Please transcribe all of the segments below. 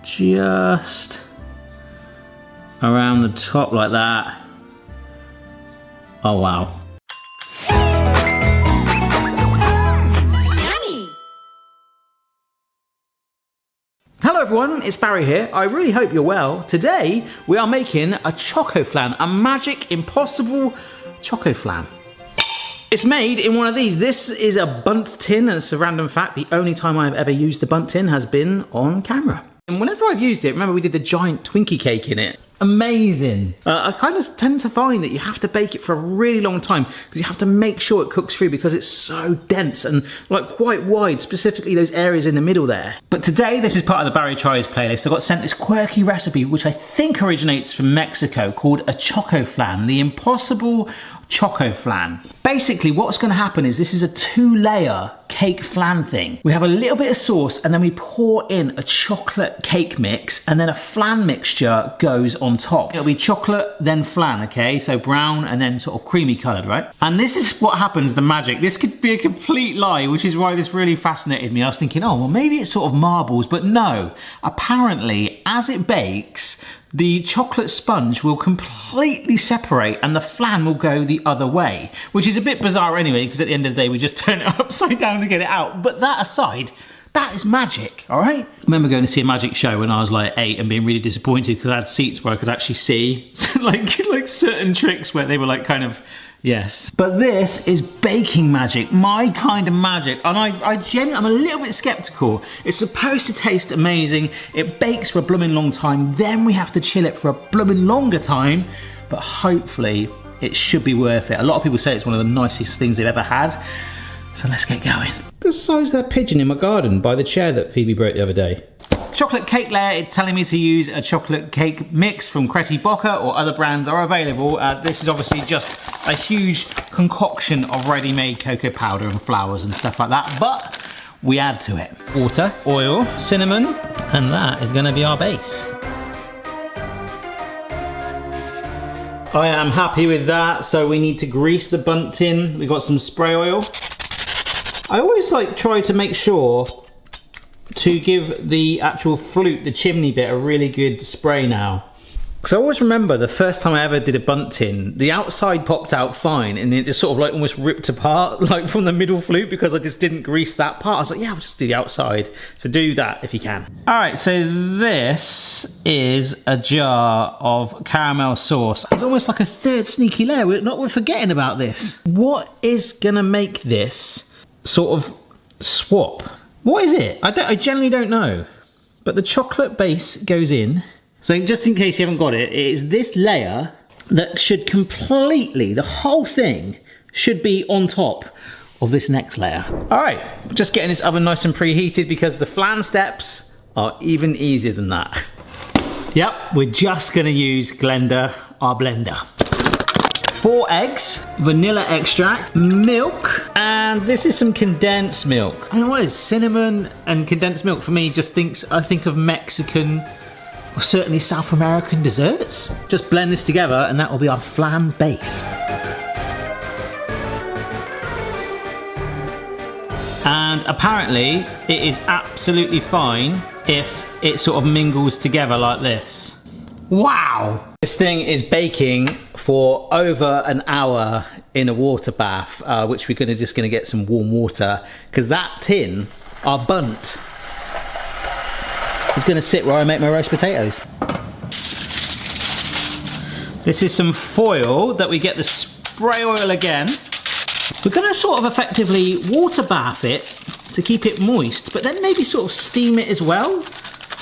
just around the top like that. Oh wow. Hello everyone, it's Barry here. I really hope you're well. Today we are making a Chocoflan, a magic impossible Chocoflan. It's made in one of these. This is a bundt tin, and it's a random fact. The only time I've ever used the bundt tin has been on camera. And whenever I've used it, remember we did the giant Twinkie cake in it. Amazing. I kind of tend to find that you have to bake it for a really long time because you have to make sure it cooks through because it's so dense and like quite wide, specifically those areas in the middle there. But today, this is part of the Barry Tries playlist. I got sent this quirky recipe, which I think originates from Mexico, called a Chocoflan, the Impossible Chocoflan. Basically, what's going to happen is this is a 2-layer cake flan thing. We have a little bit of sauce and then we pour in a chocolate cake mix and then a flan mixture goes on top. It'll be chocolate, then flan, okay? So brown and then sort of creamy coloured, right? And this is what happens, the magic. This could be a complete lie, which is why this really fascinated me. I was thinking, oh, well, maybe it's sort of marbles, but no. Apparently, as it bakes, the chocolate sponge will completely separate and the flan will go the other way, which is a bit bizarre anyway, because at the end of the day, we just turn it upside down to get it out. But that aside, that is magic, all right? I remember going to see a magic show when I was like 8 and being really disappointed because I had seats where I could actually see like certain tricks where they were like kind of, yes. But this is baking magic, my kind of magic. And I'm a little bit skeptical. It's supposed to taste amazing. It bakes for a blooming long time. Then we have to chill it for a blooming longer time. But hopefully it should be worth it. A lot of people say it's one of the nicest things they've ever had. So let's get going. Good size that pigeon in my garden by the chair that Phoebe broke the other day. Chocolate cake layer, it's telling me to use a chocolate cake mix from Creti Bocca or other brands are available. This is obviously just a huge concoction of ready-made cocoa powder and flours and stuff like that, but we add to it water, oil, cinnamon, and that is going to be our base. I am happy with that, so we need to grease the bundt tin. We've got some spray oil. I always try to make sure to give the actual flute, the chimney bit, a really good spray now. Because I always remember the first time I ever did a bundt tin, the outside popped out fine and it just sort of almost ripped apart like from the middle flute because I just didn't grease that part. I was like, yeah, I'll just do the outside. So do that if you can. All right, so this is a jar of caramel sauce. It's almost like a third sneaky layer. We're forgetting about this. What is gonna make this sort of swap? What is it? I generally don't know. But the chocolate base goes in. So just in case you haven't got it, it is this layer that should completely, the whole thing should be on top of this next layer. All right, just getting this oven nice and preheated because the flan steps are even easier than that. Yep, we're just gonna use Glenda, our blender. 4 eggs, vanilla extract, milk, and this is some condensed milk. I don't know what it is, cinnamon and condensed milk for me just I think of Mexican or certainly South American desserts. Just blend this together and that will be our flan base. And apparently it is absolutely fine if it sort of mingles together like this. Wow! This thing is baking for over an hour in a water bath, which we're just gonna get some warm water, because that tin, our bundt, is gonna sit where I make my roast potatoes. This is some foil that we get the spray oil again. We're gonna sort of effectively water bath it to keep it moist, but then maybe sort of steam it as well.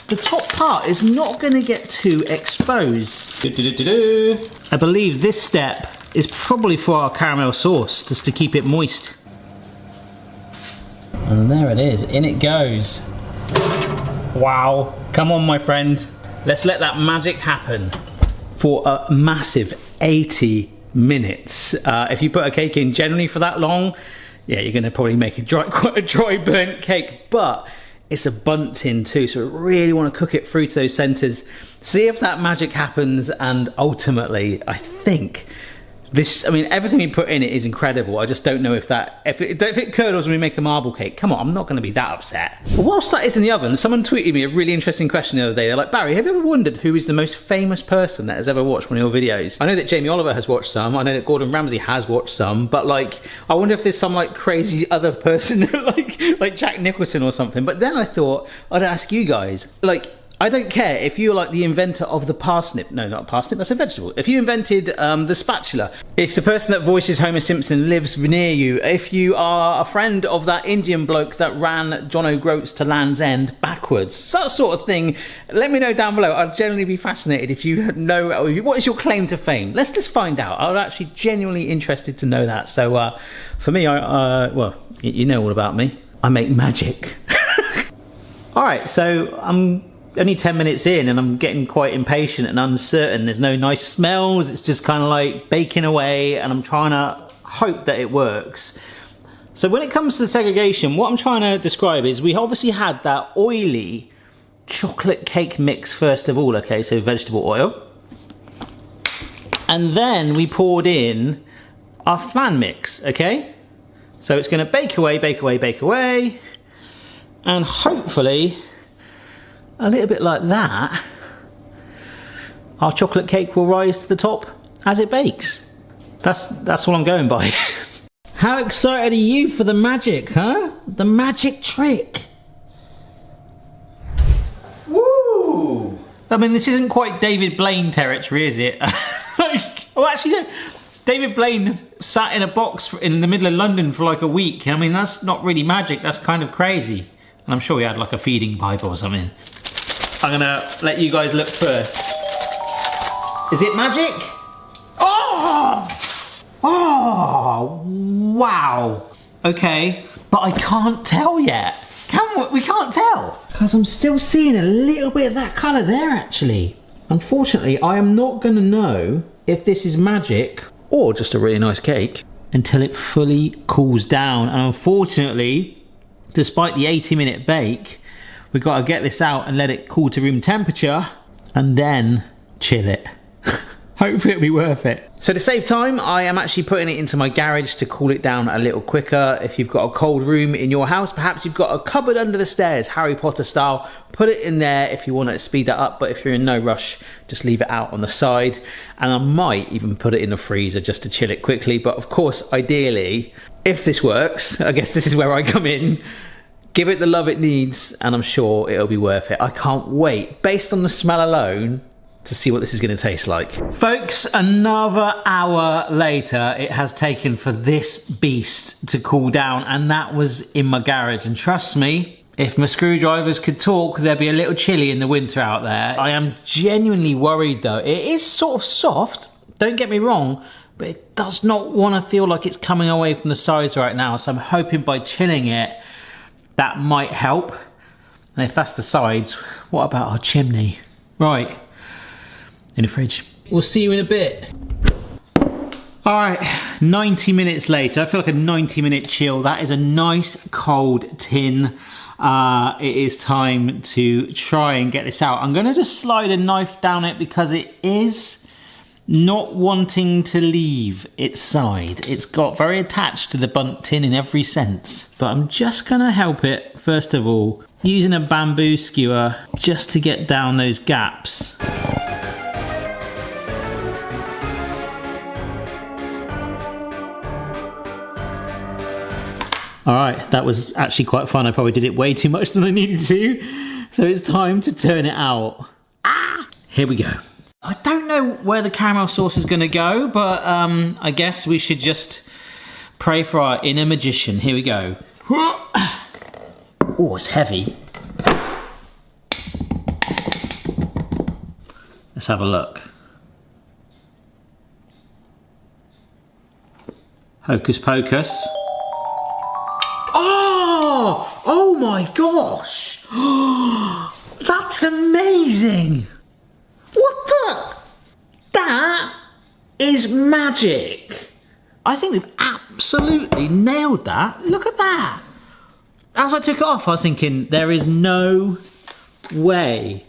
The top part is not going to get too exposed. I believe this step is probably for our caramel sauce, just to keep it moist. And there it is, in it goes. Wow, come on my friend. Let's let that magic happen for a massive 80 minutes. If you put a cake in generally for that long, yeah, you're going to probably make quite a dry burnt cake, but it's a bundt tin too, so we really want to cook it through to those centers, see if that magic happens, and ultimately I think This, I mean, everything we put in it is incredible. I just don't know if it curdles when we make a marble cake. Come on, I'm not going to be that upset. But whilst that is in the oven, someone tweeted me a really interesting question the other day. They're like, Barry, have you ever wondered who is the most famous person that has ever watched one of your videos? I know that Jamie Oliver has watched some. I know that Gordon Ramsay has watched some. But like, I wonder if there's some like crazy other person like Jack Nicholson or something. But then I thought I'd ask you guys, like, I don't care if you're like the inventor of the parsnip. No, not a parsnip, that's a vegetable. If you invented the spatula, if the person that voices Homer Simpson lives near you, if you are a friend of that Indian bloke that ran John O'Groats to Land's End backwards, that sort of thing, let me know down below. I'd genuinely be fascinated if you know, what is your claim to fame? Let's just find out. I'm actually genuinely interested to know that. So for me, well, you know all about me. I make magic. All right, so I'm only 10 minutes in and I'm getting quite impatient and uncertain. There's no nice smells. It's just kind of like baking away and I'm trying to hope that it works. So when it comes to the segregation, what I'm trying to describe is we obviously had that oily chocolate cake mix first of all, okay, so vegetable oil. And then we poured in our flan mix, okay? So it's going to bake away, bake away, bake away. And hopefully, a little bit like that, our chocolate cake will rise to the top as it bakes. That's what I'm going by. How excited are you for the magic, huh? The magic trick. Woo! I mean, this isn't quite David Blaine territory, is it? Well, actually, no. David Blaine sat in a box in the middle of London for like a week. I mean, that's not really magic. That's kind of crazy. And I'm sure he had like a feeding pipe or something. I'm gonna let you guys look first. Is it magic? Oh! Oh! Wow. Okay, but I can't tell yet. We can't tell. Because I'm still seeing a little bit of that colour there, actually. Unfortunately, I am not gonna know if this is magic or just a really nice cake until it fully cools down. And unfortunately, despite the 80-minute bake, we've got to get this out and let it cool to room temperature and then chill it. Hopefully it'll be worth it. So to save time, I am actually putting it into my garage to cool it down a little quicker. If you've got a cold room in your house, perhaps you've got a cupboard under the stairs, Harry Potter style, put it in there if you want to speed that up. But if you're in no rush, just leave it out on the side. And I might even put it in the freezer just to chill it quickly. But of course, ideally, if this works, I guess this is where I come in, give it the love it needs, and I'm sure it'll be worth it. I can't wait, based on the smell alone, to see what this is going to taste like. Folks, another hour later, it has taken for this beast to cool down, and that was in my garage. And trust me, if my screwdrivers could talk, there'd be a little chilly in the winter out there. I am genuinely worried though. It is sort of soft, don't get me wrong, but it does not want to feel like it's coming away from the sides right now. So I'm hoping by chilling it, that might help. And if that's the sides, what about our chimney? Right, in the fridge. We'll see you in a bit. All right, 90 minutes later, I feel like a 90-minute chill. That is a nice cold tin. It is time to try and get this out. I'm gonna just slide a knife down it because it is not wanting to leave its side. It's got very attached to the bundt tin in every sense. But I'm just gonna help it, first of all, using a bamboo skewer just to get down those gaps. All right, that was actually quite fun. I probably did it way too much than I needed to. So it's time to turn it out. Ah! Here we go. I don't know where the caramel sauce is gonna go, but I guess we should just pray for our inner magician. Here we go. Oh, it's heavy. Let's have a look. Hocus pocus. Oh! Oh my gosh! That's amazing! What the? That is magic! I think we've absolutely nailed that. Look at that! As I took it off, I was thinking, there is no way.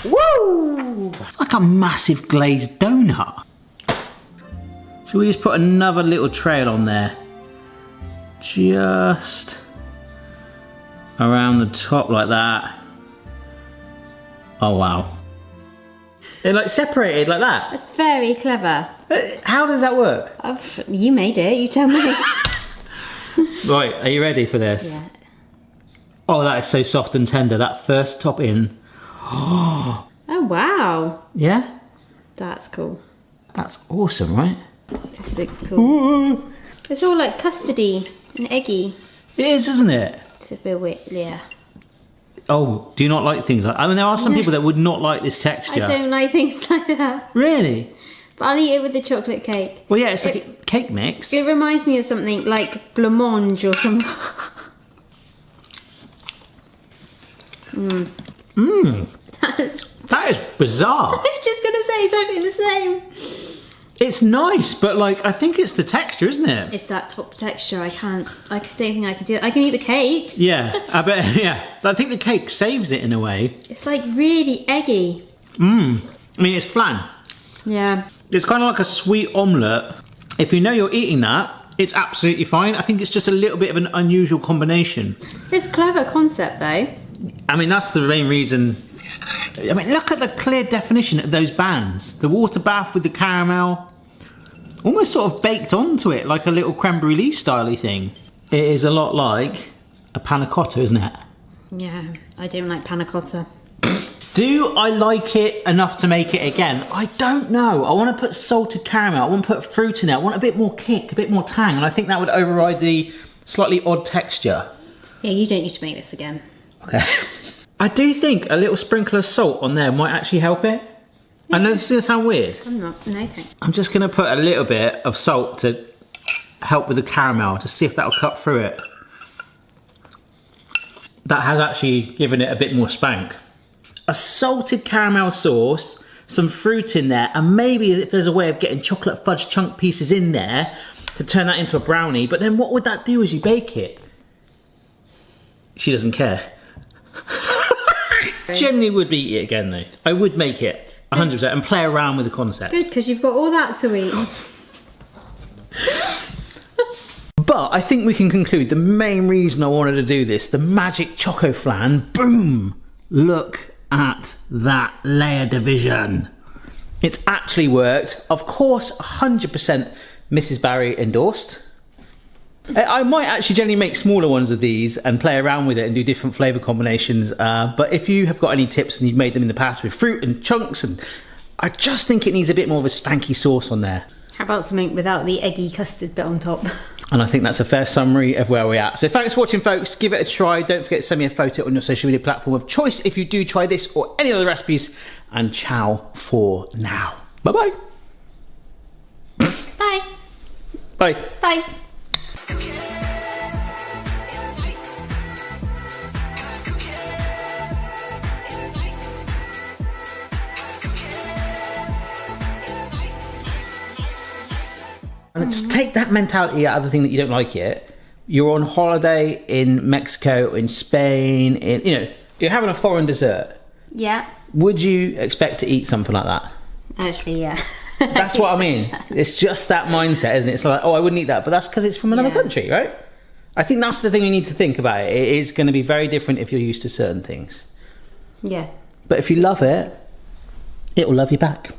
Woo! It's like a massive glazed donut. Should we just put another little trail on there? Just around the top like that. Oh wow. They're like separated like that. That's very clever. How does that work? You made it, you tell me. Right, are you ready for this? Yeah. Oh, that is so soft and tender. That first top in. Oh wow. Yeah? That's cool. That's awesome, right? This looks cool. Ooh. It's all like custardy and eggy. It is, isn't it? It's a bit weird, yeah. Oh, do you not like things like... I mean, there are some people that would not like this texture. I don't like things like that. Really? But I'll eat it with the chocolate cake. Well, yeah, it's like a cake mix. It reminds me of something like blancmange or something. That is bizarre. I was just going to say something the same. It's nice, but like, I think it's the texture, isn't it? It's that top texture. I don't think I can do it. I can eat the cake. Yeah, I bet, yeah. I think the cake saves it in a way. It's like really eggy. I mean, it's flan. Yeah. It's kind of like a sweet omelette. If you know you're eating that, it's absolutely fine. I think it's just a little bit of an unusual combination. It's a clever concept though. I mean, that's the main reason. I mean, look at the clear definition of those bands. The water bath with the caramel. Almost sort of baked onto it, like a little creme brulee style-y thing. It is a lot like a panna cotta, isn't it? Yeah, I don't like panna cotta. Do I like it enough to make it again? I don't know. I want to put salted caramel. I want to put fruit in there. I want a bit more kick, a bit more tang, and I think that would override the slightly odd texture. Yeah, you don't need to make this again. Okay. I do think a little sprinkle of salt on there might actually help it. I know this is going to sound weird. I'm not. No thanks. I'm just going to put a little bit of salt to help with the caramel, to see if that'll cut through it. That has actually given it a bit more spank. A salted caramel sauce, some fruit in there, and maybe if there's a way of getting chocolate fudge chunk pieces in there to turn that into a brownie, but then what would that do as you bake it? She doesn't care. Generally would eat it again though. I would make it 100% and play around with the concept. Good, because you've got all that to eat. But I think we can conclude the main reason I wanted to do this, the magic chocoflan, boom! Look at that layer division. It's actually worked. Of course, 100% Mrs. Barry endorsed. I might actually generally make smaller ones of these and play around with it and do different flavour combinations. But if you have got any tips and you've made them in the past with fruit and chunks, and I just think it needs a bit more of a spanky sauce on there. How about something without the eggy custard bit on top? And I think that's a fair summary of where we're at. So thanks for watching, folks. Give it a try. Don't forget to send me a photo on your social media platform of choice if you do try this or any other recipes. And ciao for now. Bye-bye. Bye. Bye. Bye. And just take that mentality out of the thing that you don't like it. You're on holiday in Mexico, in Spain, you're having a foreign dessert. Yeah. Would you expect to eat something like that? Actually, yeah. That's what I mean. It's just that mindset, isn't it? It's like, oh, I wouldn't eat that, but that's because it's from another country, right? I think that's the thing you need to think about. It is going to be very different if you're used to certain things. Yeah. But if you love it, it will love you back.